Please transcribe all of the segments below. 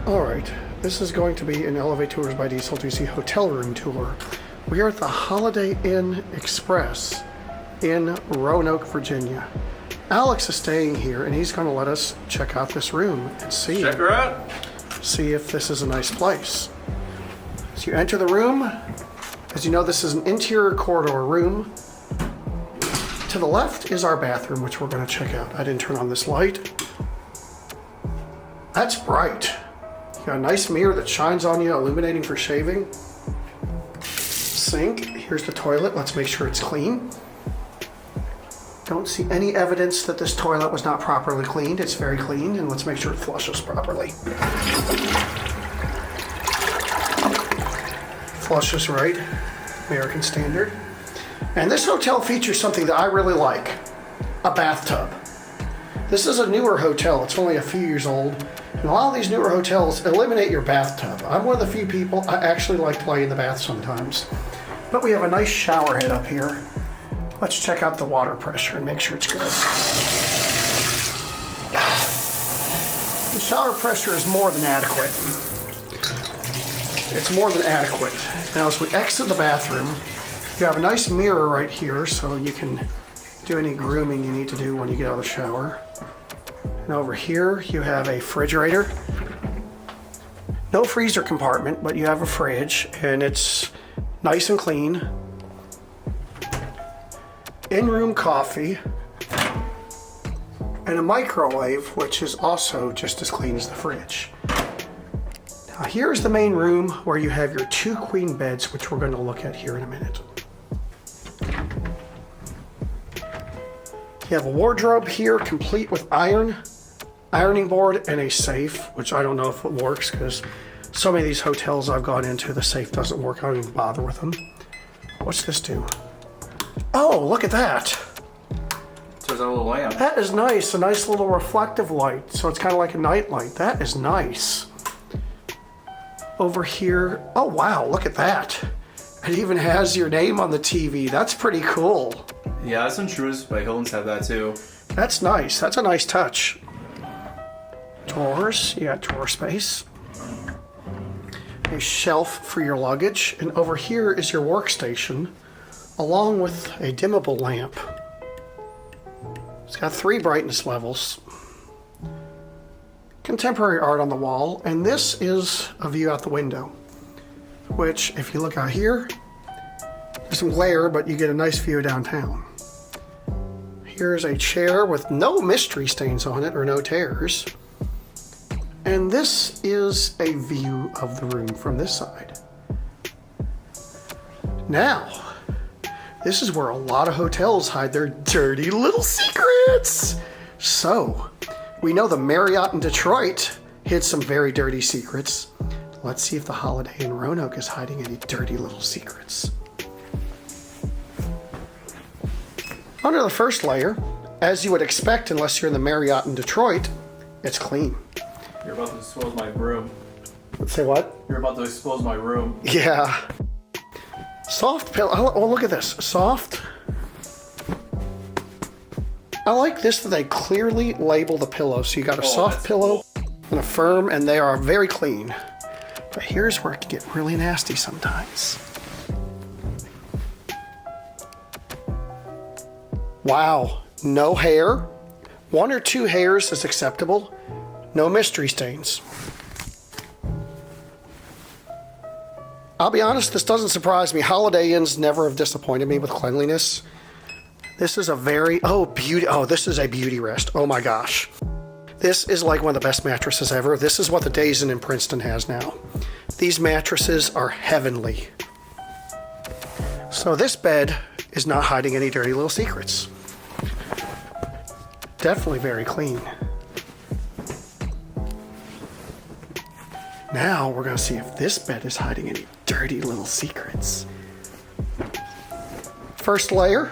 Alright, this is going to be an elevaTOURS by Dieselducy hotel room tour. We are at the Holiday Inn Express in Roanoke, Virginia. Alex is staying here and he's going to let us check out this room and see. Check her out. See if this is a nice place. So you enter the room. As you know, this is an interior corridor room. To the left is our bathroom, which we're going to check out. I didn't turn on this light. That's bright. You got a nice mirror that shines on you, illuminating for shaving. Sink. Here's the toilet. Let's make sure it's clean. Don't see any evidence that this toilet was not properly cleaned. It's very clean, and let's make sure it flushes properly. Flushes right, American standard. And this hotel features something that I really like, a bathtub. This is a newer hotel. It's only a few years old. And a lot of these newer hotels eliminate your bathtub. I'm one of the few people, I actually like to lay in the bath sometimes. But we have a nice shower head up here. Let's check out the water pressure and make sure it's good. The shower pressure is more than adequate. It's more than adequate. Now as we exit the bathroom, you have a nice mirror right here so you can do any grooming you need to do when you get out of the shower. And over here you have a refrigerator. No freezer compartment, but you have a fridge and it's nice and clean. In-room coffee and a microwave, which is also just as clean as the fridge. Now here's the main room where you have your two queen beds, which we're going to look at here in a minute. You have a wardrobe here complete with ironing board and a safe, which I don't know if it works because so many of these hotels I've gone into, the safe doesn't work. I don't even bother with them. What's this do? Oh, look at that. So there's a little lamp. That is nice. A nice little reflective light. So it's kind of like a night light. That is nice. Over here. Oh, wow. Look at that. It even has your name on the TV. That's pretty cool. Yeah, some Trues by Hilton's have that too. That's nice. That's a nice touch. Drawers. You got drawer space. A shelf for your luggage. And over here is your workstation, along with a dimmable lamp. It's got 3 brightness levels. Contemporary art on the wall, and this is a view out the window, which if you look out here, there's some glare, but you get a nice view of downtown. Here's a chair with no mystery stains on it or no tears. And this is a view of the room from this side. Now, this is where a lot of hotels hide their dirty little secrets. So, we know the Marriott in Detroit hid some very dirty secrets. Let's see if the Holiday Inn Roanoke is hiding any dirty little secrets. Under the first layer, as you would expect unless you're in the Marriott in Detroit, it's clean. You're about to expose my room. Say what? You're about to expose my room. Yeah. Soft pillow. Oh, look at this. Soft. I like this that they clearly label the pillow. So you got a soft pillow and a firm, and they are very clean. But here's where it can get really nasty sometimes. Wow. No hair. 1 or 2 hairs is acceptable. No mystery stains. I'll be honest, this doesn't surprise me. Holiday Inns never have disappointed me with cleanliness. This is a very, this is a beauty rest. Oh my gosh. This is like one of the best mattresses ever. This is what the Days Inn in Princeton has now. These mattresses are heavenly. So this bed is not hiding any dirty little secrets. Definitely very clean. Now we're going to see if this bed is hiding any dirty little secrets. First layer,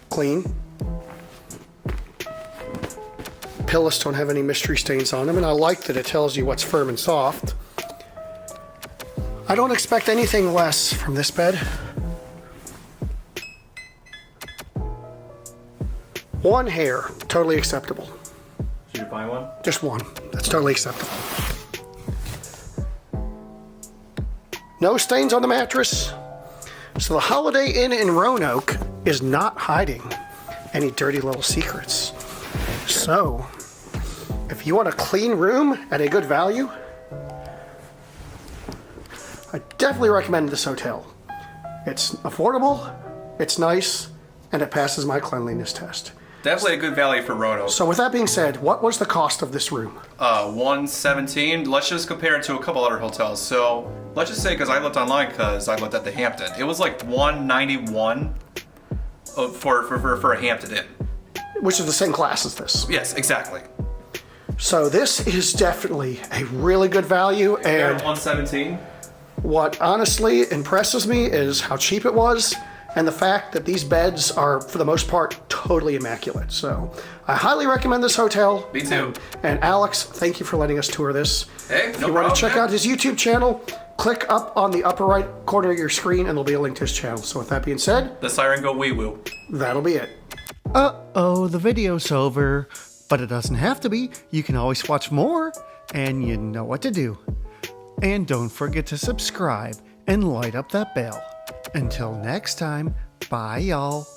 clean. Pillows don't have any mystery stains on them, and I like that it tells you what's firm and soft. I don't expect anything less from this bed. 1 hair, totally acceptable. Did you find one? Just one. That's totally acceptable. No stains on the mattress. So the Holiday Inn in Roanoke is not hiding any dirty little secrets. So, if you want a clean room at a good value, I definitely recommend this hotel. It's affordable, it's nice, and it passes my cleanliness test. Definitely a good value for Roanoke. So with that being said, what was the cost of this room? $117. Let's just compare it to a couple other hotels. So let's just say, because I looked online, because I looked at the Hampton, it was like $191 for a Hampton Inn. Which is the same class as this. Yes, exactly. So this is definitely a really good value, and $117. what honestly impresses me is how cheap it was, and the fact that these beds are, for the most part, totally immaculate. So I highly recommend this hotel. Me too. And Alex, thank you for letting us tour this. Hey, no If you want problem, to check man. out his YouTube channel, click up on the upper right corner of your screen and there'll be a link to his channel. So with that being said, The siren go wee woo. that'll be it. Uh-oh, the video's over. But it doesn't have to be. You can always watch more, and you know what to do. And don't forget to subscribe and light up that bell. Until next time, bye y'all.